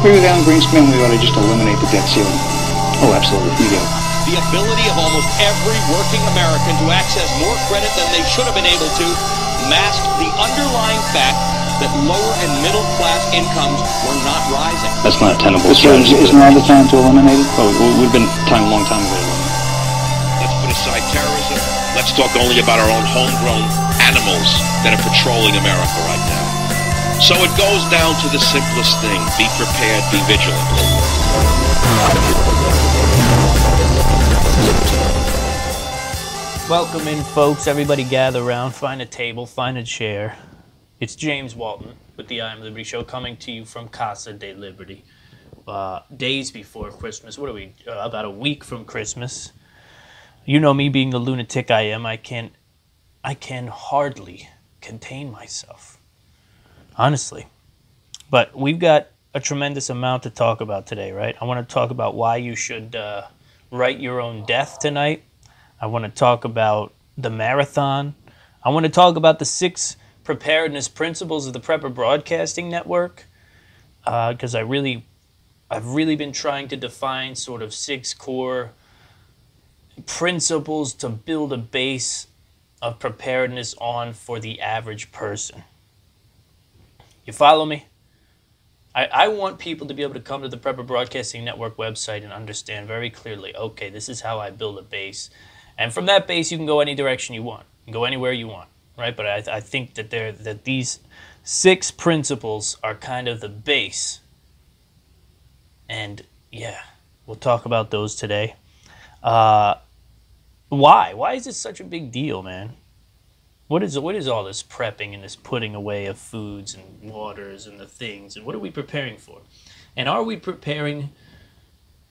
agree with Alan Greenspan, we ought to just eliminate the debt ceiling. Oh, absolutely. We do. The ability of almost every working American to access more credit than they should have been able to masked the underlying fact that lower and middle class incomes were not rising. That's not a tenable strategy. Isn't now the time to eliminate it? Oh, we've been a long time ago to eliminate it. Let's put aside terrorism. Let's talk only about our own homegrown animals that are patrolling America right now. So it goes down to the simplest thing. Be prepared, be vigilant. Welcome in, folks. Everybody gather around, find a table, find a chair. It's James Walton with the I Am Liberty Show coming to you from Casa de Liberty. Days before Christmas. What are we? About a week from Christmas. You know me being the lunatic I am. I can hardly contain myself. Honestly. But we've got a tremendous amount to talk about today, right? I want to talk about why you should write your own death tonight. I want to talk about the marathon. I want to talk about the 6 preparedness principles of the Prepper Broadcasting Network, because I've really been trying to define sort of 6 core principles to build a base of preparedness on for the average person. You follow me? I want people to be able to come to the Prepper Broadcasting Network website and understand very clearly, okay, this is how I build a base. And from that base, you can go any direction you want. You can go anywhere you want, right? But I think that these 6 principles are kind of the base. And, yeah, we'll talk about those today. Why? Why is it such a big deal, man? What is all this prepping and this putting away of foods and waters and the things? And what are we preparing for? And are we preparing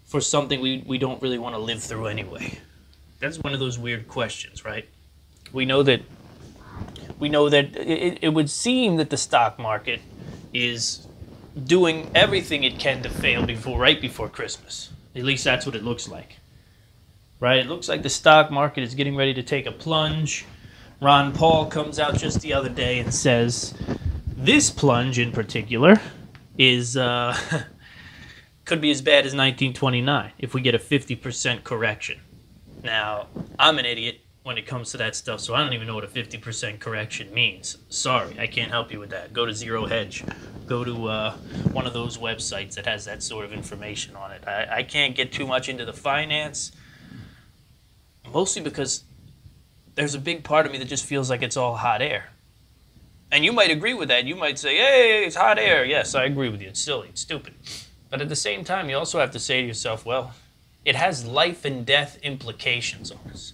for something we don't really want to live through anyway? That's one of those weird questions, right? We know that it would seem that the stock market is doing everything it can to fail right before Christmas. At least that's what it looks like. Right? It looks like the stock market is getting ready to take a plunge. Ron Paul comes out just the other day and says this plunge in particular is could be as bad as 1929 if we get a 50% correction. Now, I'm an idiot when it comes to that stuff, so I don't even know what a 50% correction means. Sorry, I can't help you with that. Go to Zero Hedge. Go to one of those websites that has that sort of information on it. I can't get too much into the finance, mostly because there's a big part of me that just feels like it's all hot air. And you might agree with that. You might say, hey, it's hot air. Yes, I agree with you. It's silly. It's stupid. But at the same time, you also have to say to yourself, well, it has life and death implications on us,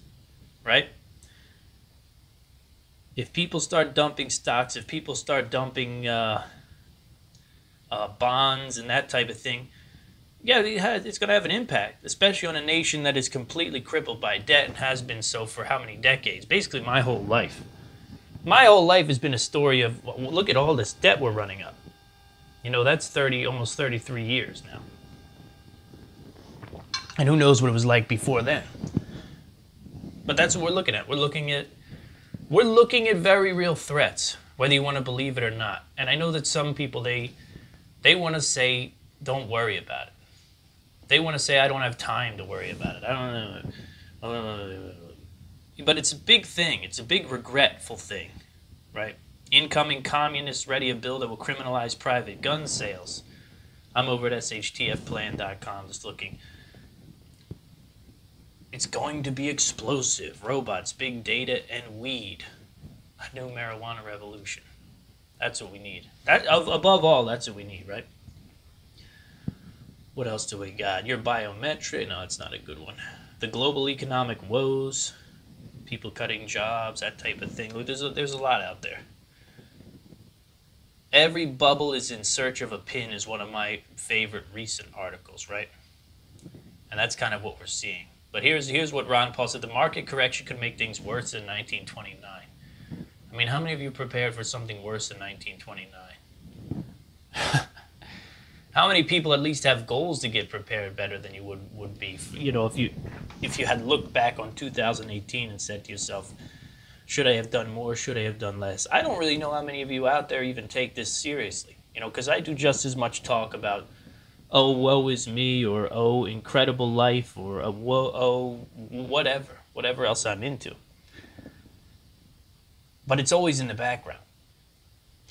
right? If people start dumping stocks, if people start dumping bonds and that type of thing, yeah, it's going to have an impact, especially on a nation that is completely crippled by debt and has been so for how many decades? Basically my whole life. My whole life has been a story of, look at all this debt we're running up. You know, that's almost 33 years now. And who knows what it was like before then. But that's what we're looking at. We're looking at very real threats, whether you want to believe it or not. And I know that some people, they want to say, don't worry about it. They want to say, I don't have time to worry about it. I don't know. But it's a big thing. It's a big regretful thing, right? Incoming communists ready a bill that will criminalize private gun sales. I'm over at shtfplan.com just looking. It's going to be explosive. Robots, big data, and weed. A new marijuana revolution. That's what we need. Above all, that's what we need, right? What else do we got? Your biometric. No, it's not a good one. The global economic woes. People cutting jobs, that type of thing. There's a lot out there. Every bubble is in search of a pin is one of my favorite recent articles, right? And that's kind of what we're seeing. But here's what Ron Paul said. The market correction could make things worse than 1929. I mean, how many of you prepared for something worse than 1929? How many people at least have goals to get prepared better than you would be? You know, if you had looked back on 2018 and said to yourself, should I have done more? Should I have done less? I don't really know how many of you out there even take this seriously. You know, because I do just as much talk about oh, woe is me, or oh, incredible life, or whoa, oh, whatever else I'm into. But it's always in the background.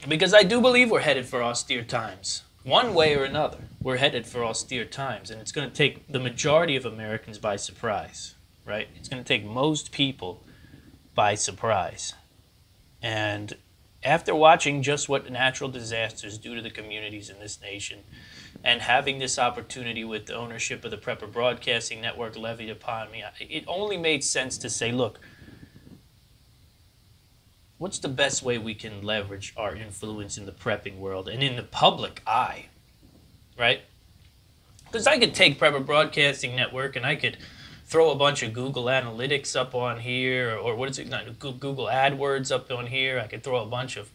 Because I do believe we're headed for austere times. One way or another, we're headed for austere times. And it's going to take the majority of Americans by surprise, right? It's going to take most people by surprise. And after watching just what natural disasters do to the communities in this nation, and having this opportunity with the ownership of the Prepper Broadcasting Network levied upon me, it only made sense to say, look, what's the best way we can leverage our influence in the prepping world and in the public eye, right? Because I could take Prepper Broadcasting Network and I could throw a bunch of Google Analytics up on here, or what is it, Google AdWords up on here. I could throw a bunch of,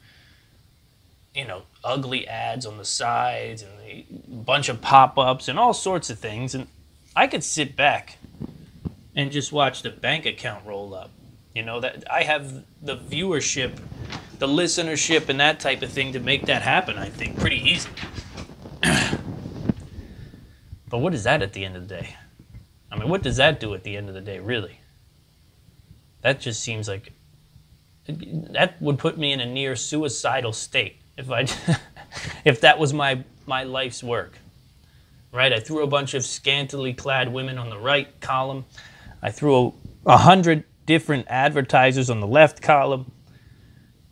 ugly ads on the sides and a bunch of pop-ups and all sorts of things. And I could sit back and just watch the bank account roll up. That I have the viewership, the listenership, and that type of thing to make that happen, I think, pretty easy. But what is that at the end of the day? I mean, what does that do at the end of the day, really? That just seems like that would put me in a near suicidal state if that was my life's work, right? I threw a bunch of scantily clad women on the right column. I threw 100 different advertisers on the left column.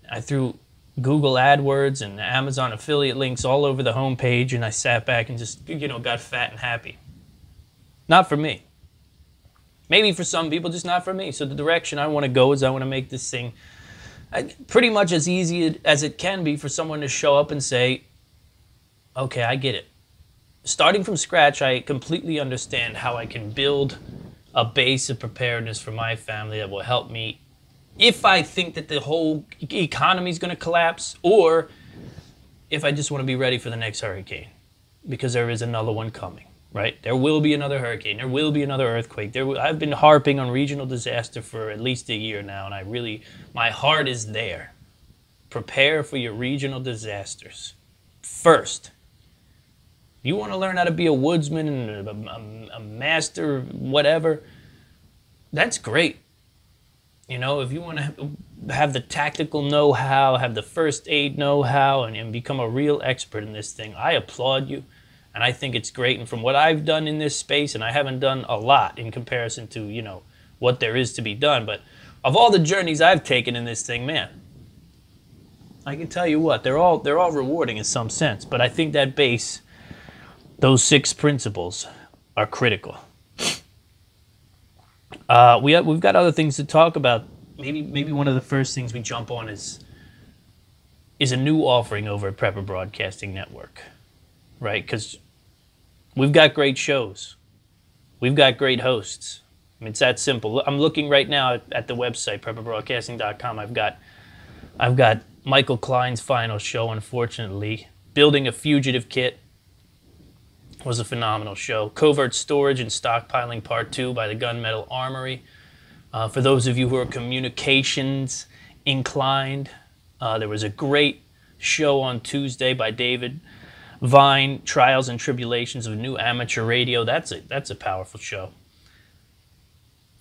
I threw Google AdWords and Amazon affiliate links all over the homepage, and I sat back and just, got fat and happy. Not for me. Maybe for some people, just not for me. So the direction I want to go is I want to make this thing pretty much as easy as it can be for someone to show up and say, okay, I get it. Starting from scratch, I completely understand how I can build a base of preparedness for my family that will help me if I think that the whole economy is going to collapse, or if I just want to be ready for the next hurricane, because there is another one coming, right? There will be another hurricane. There will be another earthquake. I've been harping on regional disaster for at least a year now, and my heart is there. Prepare for your regional disasters first. You want to learn how to be a woodsman and a master, whatever, that's great. If you want to have the tactical know-how, have the first aid know-how, and become a real expert in this thing, I applaud you, and I think it's great. And from what I've done in this space, and I haven't done a lot in comparison to, what there is to be done, but of all the journeys I've taken in this thing, man, I can tell you what, they're all rewarding in some sense, but I think that base, those 6 principles, are critical. We've got other things to talk about. Maybe one of the first things we jump on is a new offering over at Prepper Broadcasting Network, right? Because we've got great shows. We've got great hosts. I mean, it's that simple. I'm looking right now at the website, prepperbroadcasting.com. I've got Michael Klein's final show, unfortunately. Building a Fugitive Kit was a phenomenal show. Covert Storage and Stockpiling Part 2 by the Gunmetal Armory. For those of you who are communications inclined, there was a great show on Tuesday by David Vine, Trials and Tribulations of New Amateur Radio. That's a powerful show.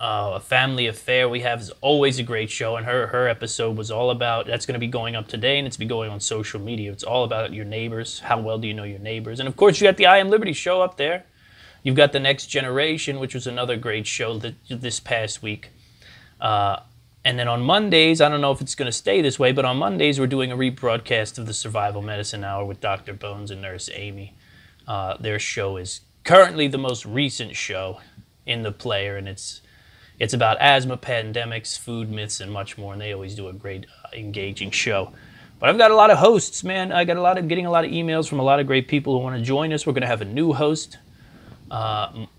A Family Affair we have is always a great show, and her episode was all about, that's going to be going up today, and it's going to be going on social media. It's all about your neighbors. How well do you know your neighbors? And of course, you got the I Am Liberty show up there. You've got The Next Generation, which was another great show this past week. And then on Mondays, I don't know if it's going to stay this way, but on Mondays, we're doing a rebroadcast of the Survival Medicine Hour with Dr. Bones and Nurse Amy. Their show is currently the most recent show in the player, and it's about asthma, pandemics, food myths, and much more, and they always do a great, engaging show. But I've got a lot of hosts, man. Getting a lot of emails from a lot of great people who want to join us. We're going to have a new host,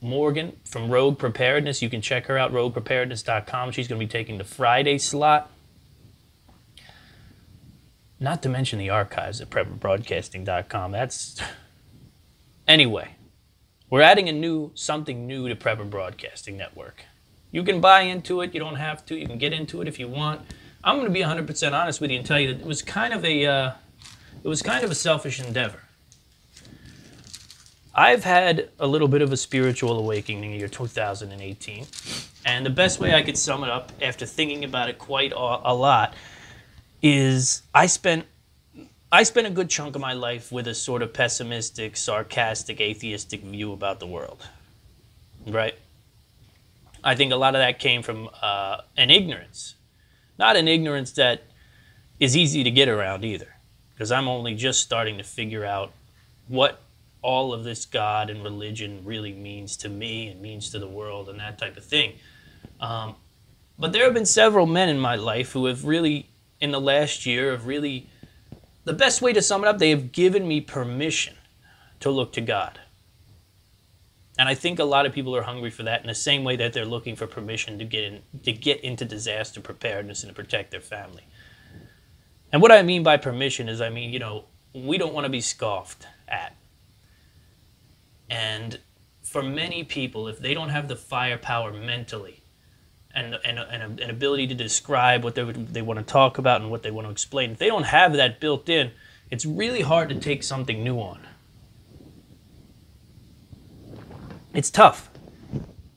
Morgan from Rogue Preparedness. You can check her out, roguepreparedness.com. She's going to be taking the Friday slot. Not to mention the archives at prepperbroadcasting.com. Anyway, we're adding something new to Prepper Broadcasting Network. You can buy into it. You don't have to. You can get into it if you want. I'm going to be 100% honest with you and tell you that it was kind of a selfish endeavor. I've had a little bit of a spiritual awakening in the year 2018. And the best way I could sum it up after thinking about it quite a lot is I spent a good chunk of my life with a sort of pessimistic, sarcastic, atheistic view about the world, right? I think a lot of that came from an ignorance. Not an ignorance that is easy to get around either, because I'm only just starting to figure out what all of this God and religion really means to me and means to the world and that type of thing. But there have been several men in my life who have really, in the last year, the best way to sum it up, they have given me permission to look to God. And I think a lot of people are hungry for that in the same way that they're looking for permission to get into disaster preparedness and to protect their family. And what I mean by permission is, we don't want to be scoffed at. And for many people, if they don't have the firepower mentally and an ability to describe what they want to talk about and what they want to explain, if they don't have that built in, it's really hard to take something new on. It's tough.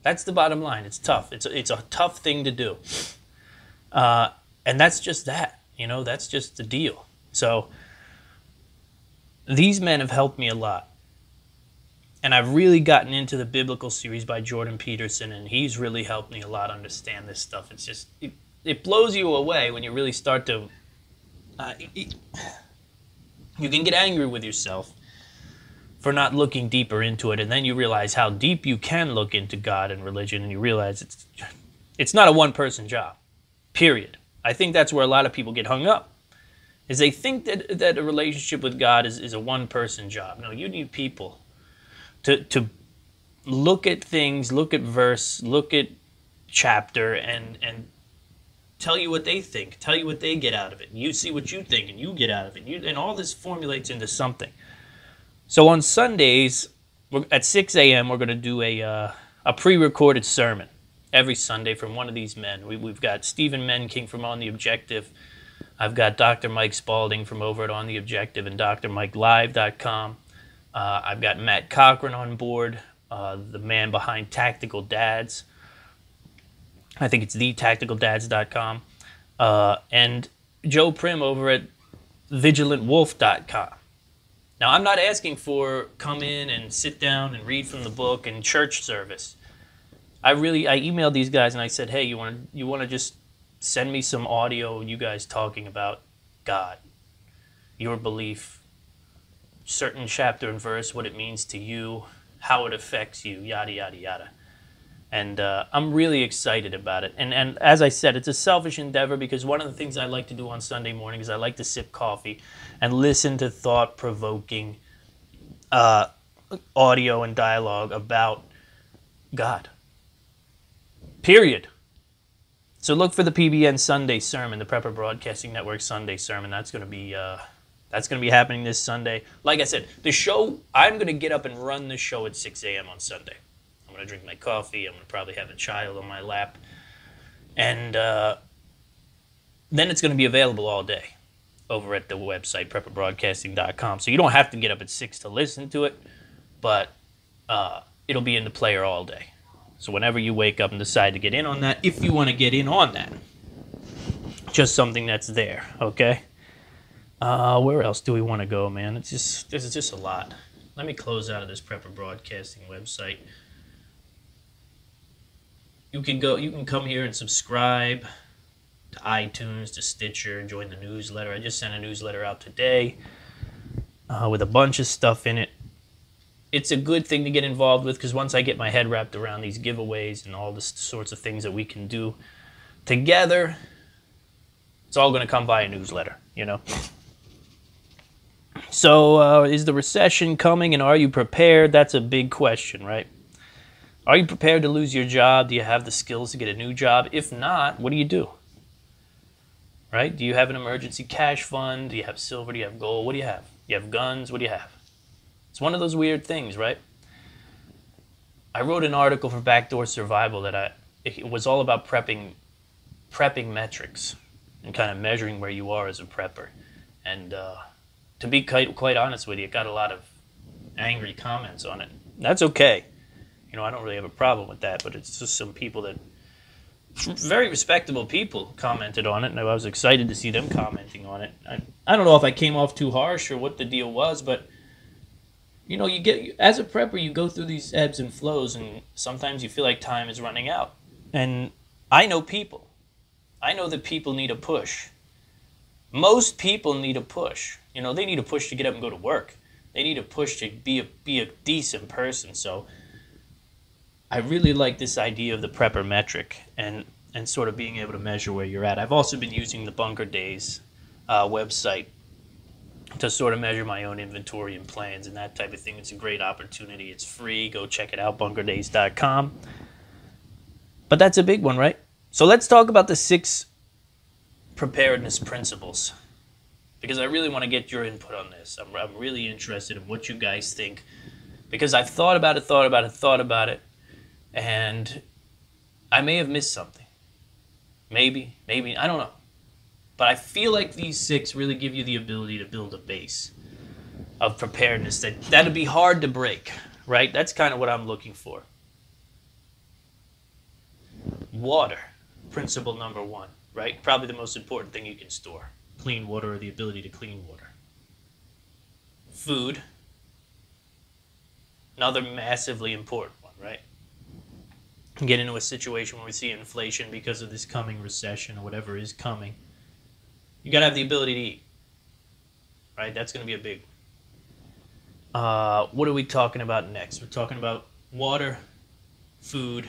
That's the bottom line. It's tough. It's a tough thing to do. And that's just that. That's just the deal. So these men have helped me a lot. And I've really gotten into the biblical series by Jordan Peterson, and he's really helped me a lot understand this stuff. It's just, it blows you away when you really start to, you can get angry with yourself for not looking deeper into it, and then you realize how deep you can look into God and religion, and you realize it's not a one-person job, period. I think that's where a lot of people get hung up, is they think that a relationship with God is a one-person job. No, you need people to look at things, look at verse, look at chapter, and tell you what they think, tell you what they get out of it. And you see what you think, and you get out of it. And all this formulates into something. So on Sundays, at 6 a.m., we're going to do a pre-recorded sermon every Sunday from one of these men. We've got Stephen Menking from On the Objective. I've got Dr. Mike Spalding from over at On the Objective and drmikelive.com. I've got Matt Cochran on board, the man behind Tactical Dads. I think it's thetacticaldads.com. And Joe Prim over at vigilantwolf.com. Now, I'm not asking for come in and sit down and read from the book and church service. I emailed these guys and I said, hey, you want to just send me some audio, you guys talking about God, your belief, certain chapter and verse, what it means to you, how it affects you, yada, yada, yada. And I'm really excited about it. And as I said, it's a selfish endeavor because one of the things I like to do on Sunday morning is I like to sip coffee and listen to thought-provoking audio and dialogue about God. Period. So look for the PBN Sunday sermon, the Prepper Broadcasting Network Sunday sermon. That's going to be happening this Sunday. Like I said, the show, I'm going to get up and run the show at 6 a.m. on Sunday. I'm going to drink my coffee. I'm going to probably have a child on my lap. And then it's going to be available all day over at the website, prepperbroadcasting.com. So you don't have to get up at 6 to listen to it, but it'll be in the player all day. So whenever you wake up and decide to get in on that, if you want to get in on that, just something that's there, okay? Where else do we want to go, man? There's just a lot. Let me close out of this Prepper Broadcasting website. You can come here and subscribe to iTunes, to Stitcher, and join the newsletter. I just sent a newsletter out today with a bunch of stuff in it. It's a good thing to get involved with because once I get my head wrapped around these giveaways and all the sorts of things that we can do together, it's all going to come via newsletter, you know? So is the recession coming and are you prepared? That's a big question, right? Are you prepared to lose your job? Do you have the skills to get a new job? If not, what do you do? Right? Do you have an emergency cash fund? Do you have silver? Do you have gold? What do you have? You have guns? What do you have? It's one of those weird things, right? I wrote an article for Backdoor Survival that it was all about prepping metrics and kind of measuring where you are as a prepper. And to be quite honest with you, it got a lot of angry comments on it. That's okay. You know, I don't really have a problem with that, but it's just some people that, very respectable people, commented on it, and I was excited to see them commenting on it. I don't know if I came off too harsh or what the deal was, but you know, you get, as a prepper, you go through these ebbs and flows, and sometimes you feel like time is running out. And I know people. I know that people need a push. Most people need a push. You know, they need a push to get up and go to work. They need a push to be a decent person. So I really like this idea of the prepper metric and sort of being able to measure where you're at. I've also been using the Bunker Days website to sort of measure my own inventory and plans and that type of thing. It's a great opportunity. It's free. Go check it out, bunkerdays.com. But that's a big one, right? So let's talk about the 6 preparedness principles, because I really want to get your input on this. I'm really interested in what you guys think, because I've thought about it, and I may have missed something. Maybe, I don't know. But I feel like these 6 really give you the ability to build a base of preparedness that'd be hard to break, right? That's kind of what I'm looking for. Water, principle number 1, right? Probably the most important thing you can store. Clean water, or the ability to clean water. Food, another massively important one, right? Get into a situation where we see inflation because of this coming recession or whatever is coming. You got to have the ability to eat, right? That's going to be a big one. What are we talking about next? We're talking about water, food,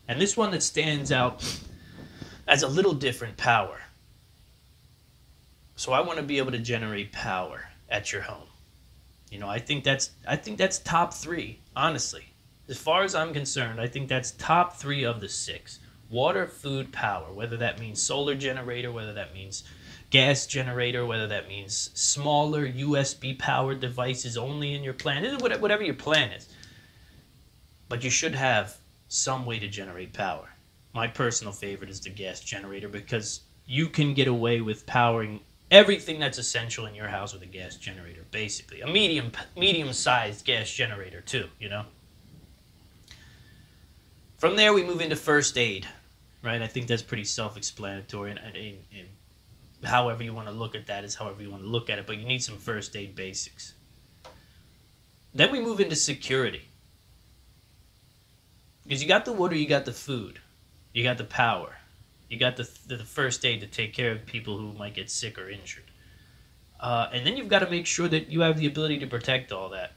and this one that stands out as a little different, power. So I want to be able to generate power at your home. You know, I think that's top 3, honestly. As far as I'm concerned, I think that's top 3 of the 6. Water, food, power, whether that means solar generator, whether that means gas generator, whether that means smaller USB-powered devices only in your plan, whatever your plan is. But you should have some way to generate power. My personal favorite is the gas generator, because you can get away with powering everything that's essential in your house with a gas generator, basically. A medium-sized gas generator, too, you know? From there, we move into first aid, right? I think that's pretty self-explanatory, and however you want to look at that is however you want to look at it, but you need some first aid basics. Then we move into security. Because you got the water, you got the food, you got the power, you got the first aid to take care of people who might get sick or injured. And then you've got to make sure that you have the ability to protect all that.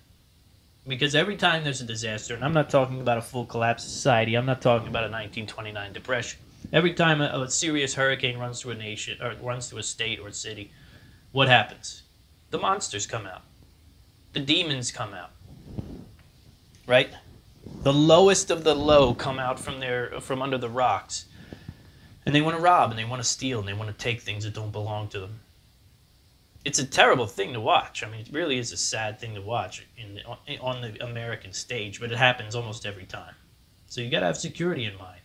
Because every time there's a disaster, and I'm not talking about a full collapse of society, I'm not talking about a 1929 depression. Every time a serious hurricane runs through a nation, or runs through a state or a city, what happens? The monsters come out. The demons come out. Right? The lowest of the low come out from under the rocks. And they want to rob, and they want to steal, and they want to take things that don't belong to them. It's a terrible thing to watch. I mean, it really is a sad thing to watch on the American stage, but it happens almost every time. So you got to have security in mind.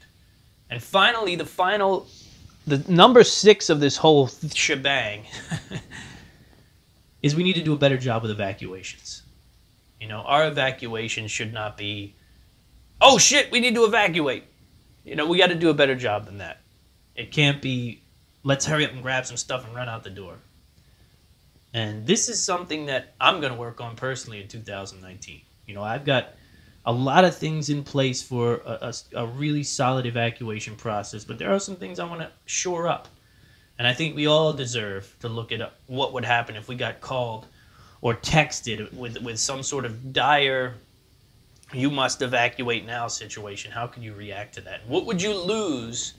And finally, the number 6 of this whole shebang is we need to do a better job with evacuations. You know, our evacuation should not be, oh shit, we need to evacuate. You know, we got to do a better job than that. It can't be, let's hurry up and grab some stuff and run out the door. And this is something that I'm going to work on personally in 2019. You know, I've got a lot of things in place for a really solid evacuation process, but there are some things I want to shore up. And I think we all deserve to look at what would happen if we got called or texted with some sort of dire, you must evacuate now situation. How could you react to that? What would you lose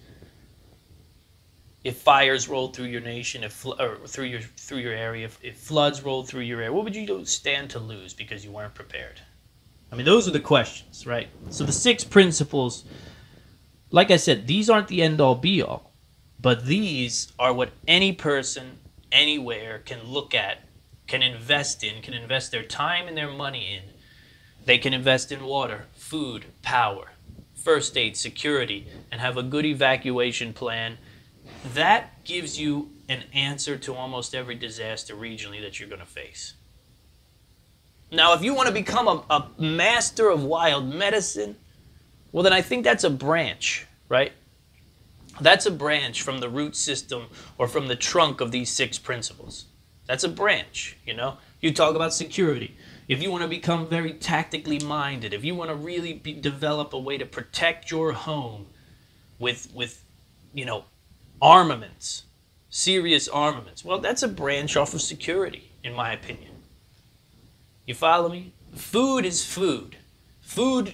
if fires rolled through your nation, or through your area, if floods rolled through your area? What would you stand to lose because you weren't prepared? I mean, those are the questions, right? So the 6 principles, like I said, these aren't the end-all, be-all, but these are what any person, anywhere, can look at, can invest in, can invest their time and their money in. They can invest in water, food, power, first aid, security, and have a good evacuation plan. That gives you an answer to almost every disaster regionally that you're going to face. Now, if you want to become a master of wild medicine, well, then I think that's a branch, right? That's a branch from the root system or from the trunk of these 6 principles. That's a branch, you know? You talk about security. If you want to become very tactically minded, if you want to really develop a way to protect your home with you know, armaments, serious armaments, well, that's a branch off of security, in my opinion. You follow me? Food is food. Food,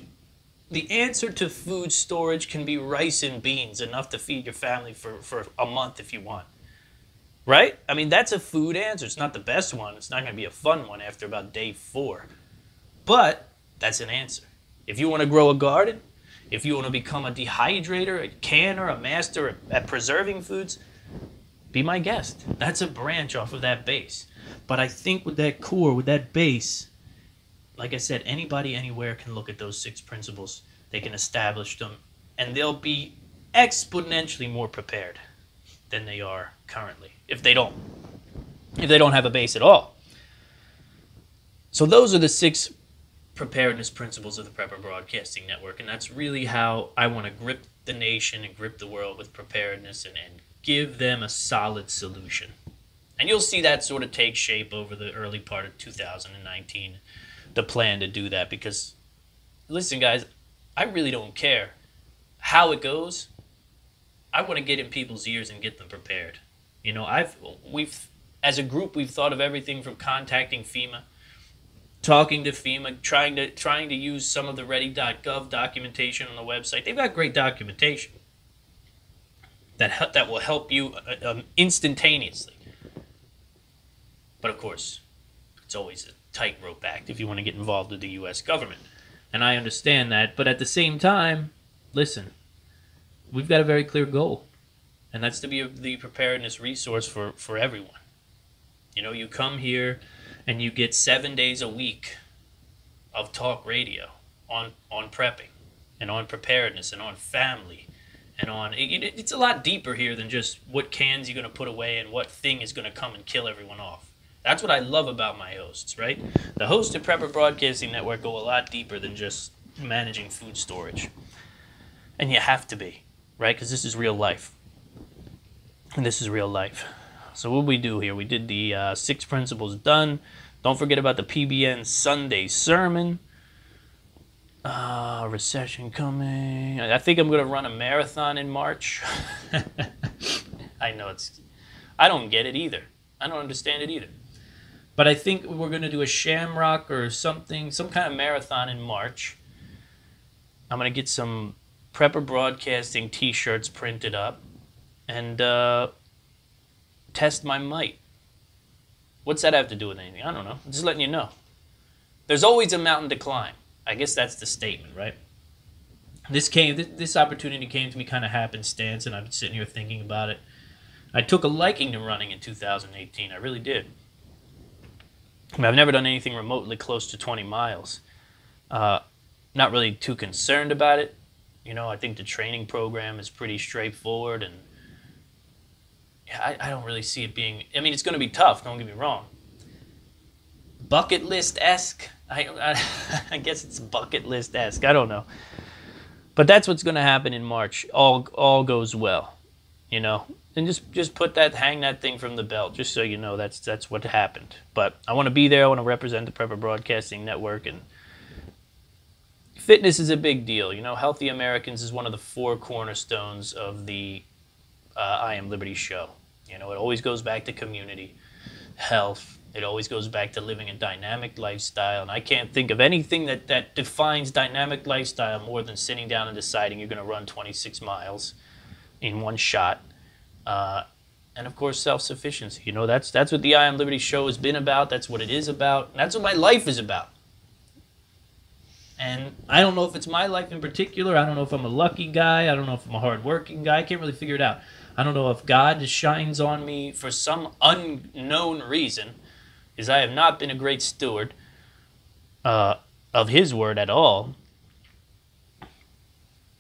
the answer to food storage can be rice and beans, enough to feed your family for a month if you want. Right? I mean, that's a food answer. It's not the best one. It's not going to be a fun one after about day 4. But that's an answer. If you want to grow a garden, if you want to become a dehydrator, a canner, a master at preserving foods, be my guest. That's a branch off of that base. But I think with that core, with that base, like I said, anybody, anywhere can look at those 6 principles. They can establish them, and they'll be exponentially more prepared than they are currently, if they don't have a base at all. So those are the 6 preparedness principles of the Prepper Broadcasting Network, and that's really how I want to grip the nation and grip the world with preparedness and give them a solid solution. And you'll see that sort of take shape over the early part of 2019, the plan to do that, because, listen, guys, I really don't care how it goes. I want to get in people's ears and get them prepared. You know, we've as a group, we've thought of everything from contacting FEMA, talking to FEMA, trying to use some of the ready.gov documentation on the website. They've got great documentation that will help you instantaneously. But of course, it's always a tightrope act if you want to get involved with the U.S. government. And I understand that. But at the same time, listen, we've got a very clear goal. And that's to be the preparedness resource for everyone. You know, you come here and you get 7 days a week of talk radio on prepping and on preparedness and on family and on... It's a lot deeper here than just what cans you're going to put away and what thing is going to come and kill everyone off. That's what I love about my hosts, right? The hosts at Prepper Broadcasting Network go a lot deeper than just managing food storage. And you have to be, right? Because this is real life. And this is real life. So what we do here, we did the 6 principles done. Don't forget about the PBN Sunday sermon. Recession coming. I think I'm going to run a marathon in March. I know I don't get it either. I don't understand it either. But I think we're going to do a shamrock or something, some kind of marathon in March. I'm going to get some Prepper Broadcasting t-shirts printed up and test my might. What's that have to do with anything? I don't know. I'm just letting you know. There's always a mountain to climb. I guess that's the statement, right? This opportunity came to me kind of happenstance, and I've been sitting here thinking about it. I took a liking to running in 2018. I really did. I mean, I've never done anything remotely close to 20 miles. Not really too concerned about it. You know, I think the training program is pretty straightforward, and I don't really see it being... I mean, it's going to be tough, don't get me wrong. Bucket list-esque? I guess it's bucket list-esque. I don't know. But that's what's going to happen in March. All goes well, you know. And just hang that thing from the belt, just so you know that's what happened. But I want to be there. I want to represent the Prepper Broadcasting Network, and fitness is a big deal. You know, Healthy Americans is one of the 4 cornerstones of the I Am Liberty show. You know, it always goes back to community, health. It always goes back to living a dynamic lifestyle. And I can't think of anything that defines dynamic lifestyle more than sitting down and deciding you're going to run 26 miles in one shot. And of course, self-sufficiency. You know, that's what the I Am Liberty show has been about. That's what it is about. And that's what my life is about. And I don't know if it's my life in particular. I don't know if I'm a lucky guy. I don't know if I'm a hard-working guy. I can't really figure it out. I don't know if God just shines on me for some unknown reason, because I have not been a great steward of His word at all.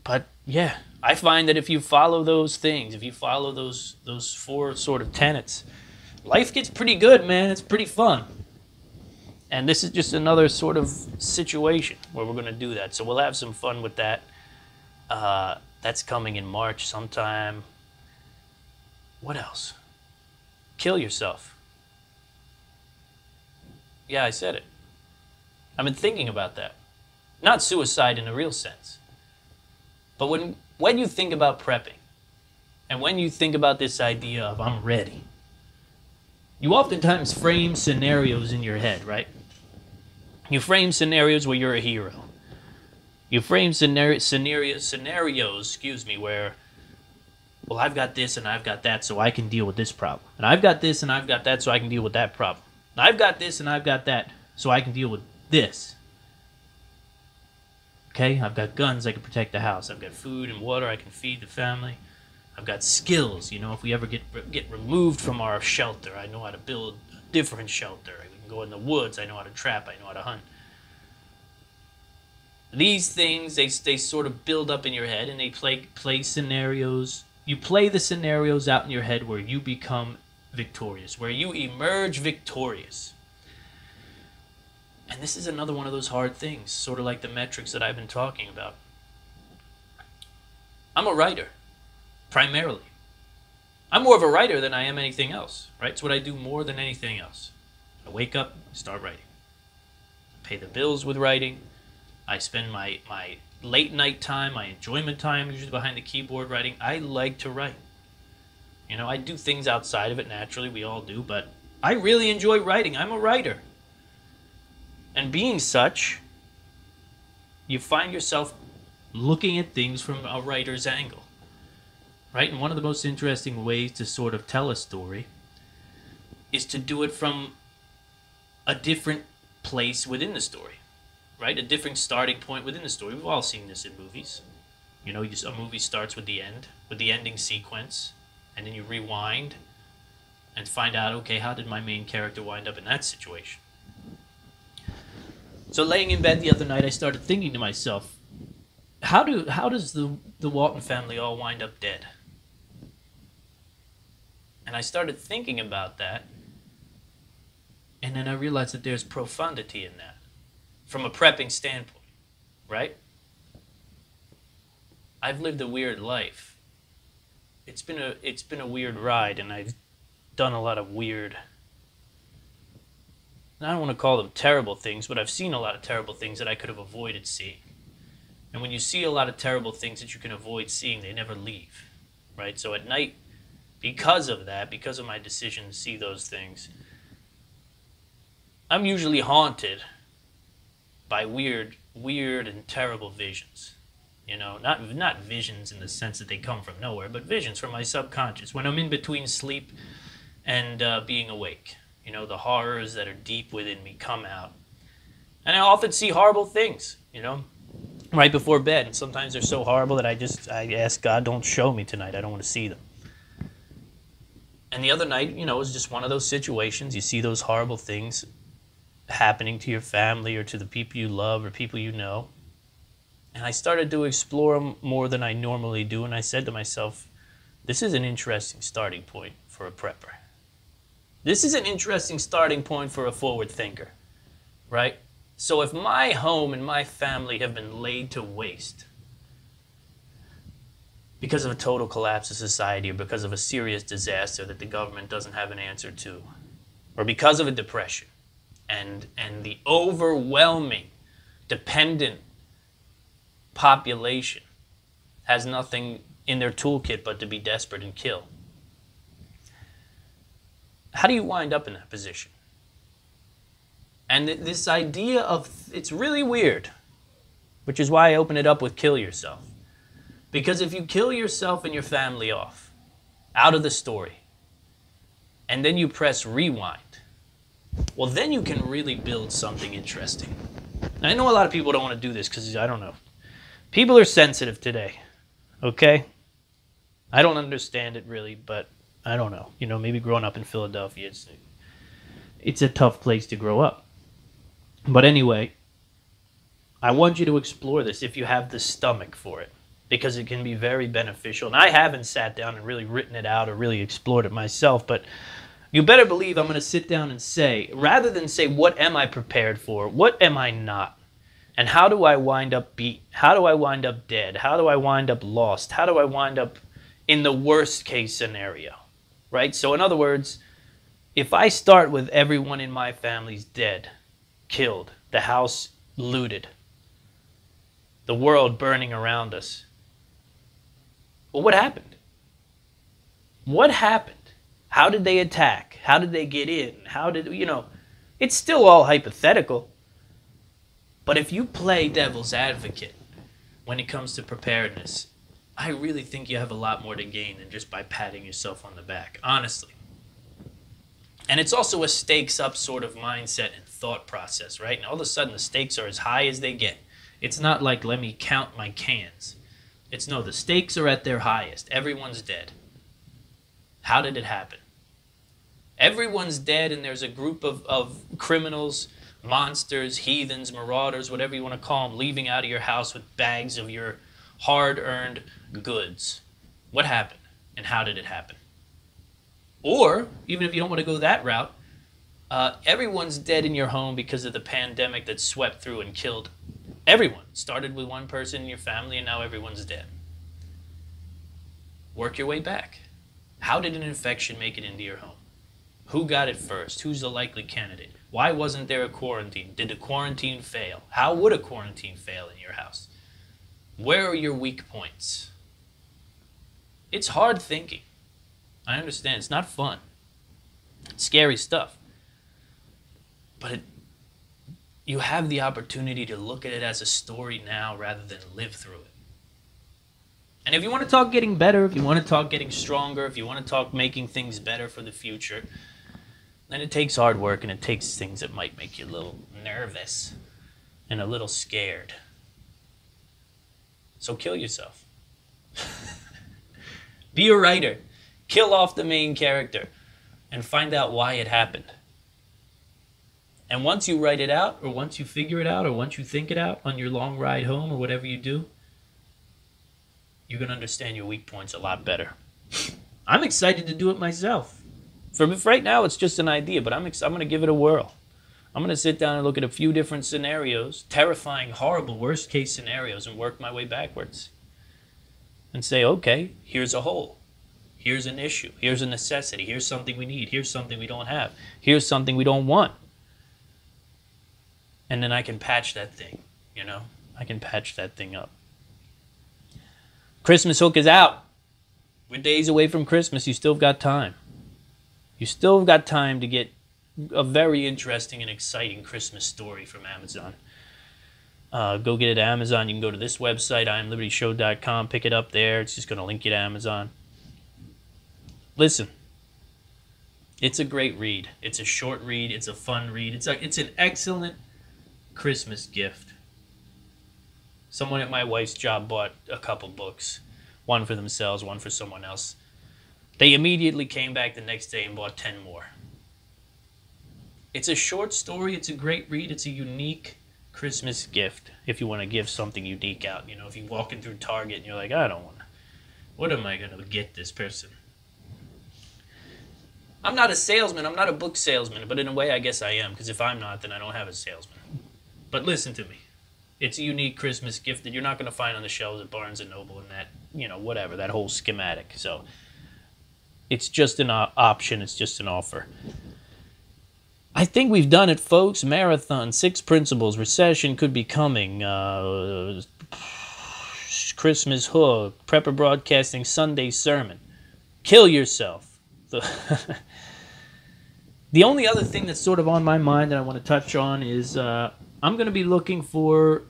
But yeah, I find that if you follow those things, if you follow those 4 sort of tenets, life gets pretty good, man. It's pretty fun. And this is just another sort of situation where we're going to do that. So we'll have some fun with that. That's coming in March sometime. What else? Kill yourself. Yeah, I said it. I've been thinking about that. Not suicide in a real sense. But when you think about prepping, and when you think about this idea of I'm ready, you oftentimes frame scenarios in your head, right? You frame scenarios where you're a hero. You frame scenarios, where, well, I've got this and I've got that so I can deal with this problem. And I've got this and I've got that so I can deal with that problem. And I've got this and I've got that so I can deal with this. Okay, I've got guns, I can protect the house. I've got food and water, I can feed the family. I've got skills, you know, if we ever get removed from our shelter, I know how to build a different shelter. We can go in the woods, I know how to trap, I know how to hunt. These things, they sort of build up in your head, and they play scenarios. You play the scenarios out in your head where you become victorious, where you emerge victorious. And this is another one of those hard things, sort of like the metrics that I've been talking about. I'm a writer, primarily. I'm more of a writer than I am anything else, right? It's what I do more than anything else. I wake up, start writing. Pay the bills with writing. I spend my late night time, my enjoyment time, usually behind the keyboard writing. I like to write. You know, I do things outside of it naturally, we all do, but I really enjoy writing. I'm a writer. And being such, you find yourself looking at things from a writer's angle, right? And one of the most interesting ways to sort of tell a story is to do it from a different place within the story, right? A different starting point within the story. We've all seen this in movies. You know, a movie starts with the end, with the ending sequence, and then you rewind and find out, okay, how did my main character wind up in that situation? So laying in bed the other night, I started thinking to myself, how does the Walton family all wind up dead? And I started thinking about that, and then I realized that there's profundity in that, from a prepping standpoint, right? I've lived a weird life. It's been a weird ride, and I've done a lot of weird, I don't want to call them terrible things, but I've seen a lot of terrible things that I could have avoided seeing. And when you see a lot of terrible things that you can avoid seeing, they never leave, right? So at night, because of that, because of my decision to see those things, I'm usually haunted by weird and terrible visions. You know, not visions in the sense that they come from nowhere, but visions from my subconscious. When I'm in between sleep and being awake, you know, the horrors that are deep within me come out. And I often see horrible things, you know, right before bed. And sometimes they're so horrible that I ask God, don't show me tonight. I don't want to see them. And the other night, you know, it was just one of those situations. You see those horrible things happening to your family or to the people you love or people you know. And I started to explore them more than I normally do. And I said to myself, this is an interesting starting point for a prepper. This is an interesting starting point for a forward thinker, right? So if my home and my family have been laid to waste because of a total collapse of society or because of a serious disaster that the government doesn't have an answer to, or because of a depression, and the overwhelming dependent population has nothing in their toolkit but to be desperate and kill, how do you wind up in that position? And this idea of, it's really weird, which is why I open it up with kill yourself. Because if you kill yourself and your family off, out of the story, and then you press rewind, well, then you can really build something interesting. And I know a lot of people don't want to do this because, I don't know, people are sensitive today, okay? I don't understand it really, but I don't know. You know, maybe growing up in Philadelphia, it's a tough place to grow up. But anyway, I want you to explore this if you have the stomach for it, because it can be very beneficial. And I haven't sat down and really written it out or really explored it myself, but you better believe I'm going to sit down and say, rather than say, what am I prepared for? What am I not? And how do I wind up beat? How do I wind up dead? How do I wind up lost? How do I wind up in the worst case scenario? Right? So in other words, if I start with everyone in my family's dead, killed, the house looted, the world burning around us, well, what happened? What happened? How did they attack? How did they get in? How did, it's still all hypothetical. But if you play devil's advocate when it comes to preparedness, I really think you have a lot more to gain than just by patting yourself on the back, honestly. And it's also a stakes up sort of mindset and thought process, right? And all of a sudden the stakes are as high as they get. It's not like, let me count my cans. It's no, the stakes are at their highest. Everyone's dead. How did it happen? Everyone's dead, and there's a group of criminals, monsters, heathens, marauders, whatever you want to call them, leaving out of your house with bags of your hard-earned goods. What happened, and how did it happen? Or, even if you don't want to go that route, everyone's dead in your home because of the pandemic that swept through and killed everyone. Started with one person in your family, and now everyone's dead. Work your way back. How did an infection make it into your home? Who got it first? Who's the likely candidate? Why wasn't there a quarantine? Did the quarantine fail? How would a quarantine fail in your house? Where are your weak points? It's hard thinking. I understand. It's not fun. It's scary stuff. But you have the opportunity to look at it as a story now rather than live through it. And if you want to talk getting better, if you want to talk getting stronger, if you want to talk making things better for the future, then it takes hard work, and it takes things that might make you a little nervous and a little scared. So kill yourself. Be a writer. Kill off the main character and find out why it happened. And once you write it out, or once you figure it out, or once you think it out on your long ride home, or whatever you do, you're going to understand your weak points a lot better. I'm excited to do it myself. For right now, it's just an idea, but I'm going to give it a whirl. I'm going to sit down and look at a few different scenarios, terrifying, horrible, worst-case scenarios, and work my way backwards. And say, okay, here's a hole. Here's an issue. Here's a necessity. Here's something we need. Here's something we don't have. Here's something we don't want. And then I can patch that thing, I can patch that thing up. Christmas hook is out. We're days away from Christmas. You still got time. You still got time to get a very interesting and exciting Christmas story from Amazon. Go get it at Amazon. You can go to this website, IamLibertyShow.com, pick it up there. It's just going to link you to Amazon. Listen, it's a great read. It's a short read. It's a fun read. It's an excellent Christmas gift. Someone at my wife's job bought a couple books, one for themselves, one for someone else. They immediately came back the next day and bought 10 more. It's a short story. It's a great read. It's a unique Christmas gift if you want to give something unique out. If you're walking through Target and you're like, I don't want to. What am I going to get this person? I'm not a salesman. I'm not a book salesman. But in a way, I guess I am. Because if I'm not, then I don't have a salesman. But listen to me. It's a unique Christmas gift that you're not going to find on the shelves at Barnes & Noble and that, whatever, that whole schematic. So it's just an option. It's just an offer. I think we've done it, folks. Marathon, 6 principles. Recession could be coming. Christmas hook. Prepper Broadcasting Sunday sermon. Kill yourself. The only other thing that's sort of on my mind that I want to touch on is I'm going to be looking for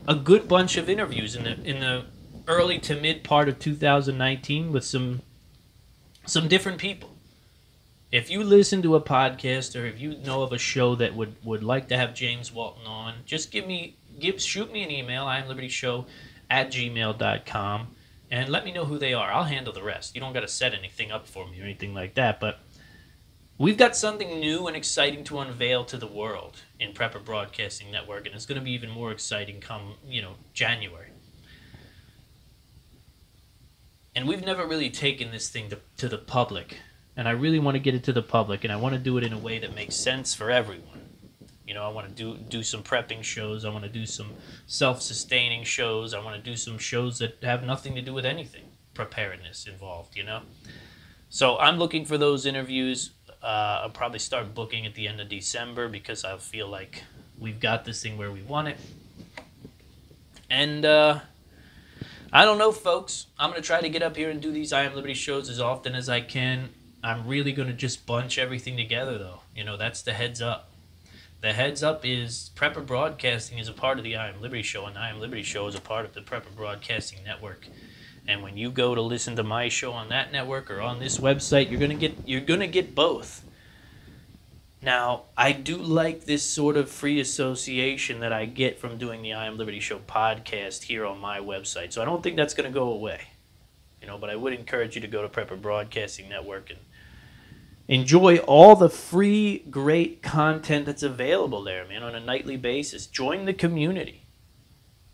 a good bunch of interviews in the early to mid part of 2019 with some different people. If you listen to a podcast or if you know of a show that would like to have James Walton on, just shoot me an email, IamLibertyShow@gmail.com, and let me know who they are. I'll handle the rest. You don't got to set anything up for me or anything like that, but we've got something new and exciting to unveil to the world in Prepper Broadcasting Network, and it's going to be even more exciting come, January. And we've never really taken this thing to the public and I really want to get it to the public, and I want to do it in a way that makes sense for everyone. You know, I want to do some prepping shows. I want to do some self-sustaining shows. I want to do some shows that have nothing to do with anything preparedness involved, you know? So I'm looking for those interviews. I'll probably start booking at the end of December because I feel like we've got this thing where we want it. And I don't know, folks. I'm going to try to get up here and do these I Am Liberty shows as often as I can. I'm really going to just bunch everything together, though. You know, that's the heads up. The heads up is Prepper Broadcasting is a part of the I Am Liberty show, and the I Am Liberty show is a part of the Prepper Broadcasting Network. And when you go to listen to my show on that network or on this website, you're gonna get both. Now, I do like this sort of free association that I get from doing the I Am Liberty Show podcast here on my website. So I don't think that's going to go away. You know, but I would encourage you to go to Prepper Broadcasting Network and enjoy all the free, great content that's available there, man, on a nightly basis. Join the community.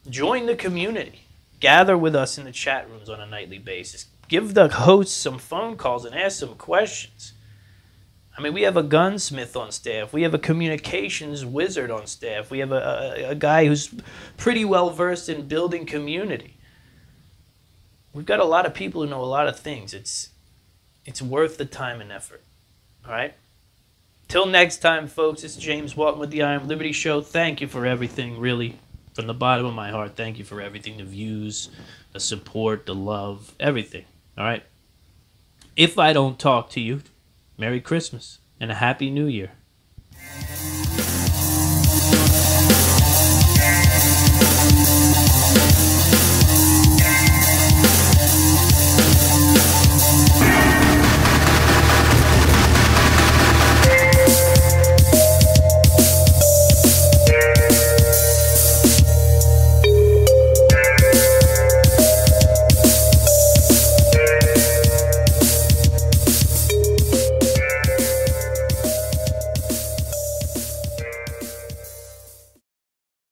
Join the community. Gather with us in the chat rooms on a nightly basis. Give the hosts some phone calls and ask some questions. I mean, we have a gunsmith on staff. We have a communications wizard on staff. We have a guy who's pretty well versed in building community. We've got a lot of people who know a lot of things. It's worth the time and effort. All right? Till next time, folks, it's James Walton with the I Am Liberty Show. Thank you for everything, really. From the bottom of my heart, thank you for everything. The views, the support, the love, everything. All right? If I don't talk to you, Merry Christmas and a Happy New Year.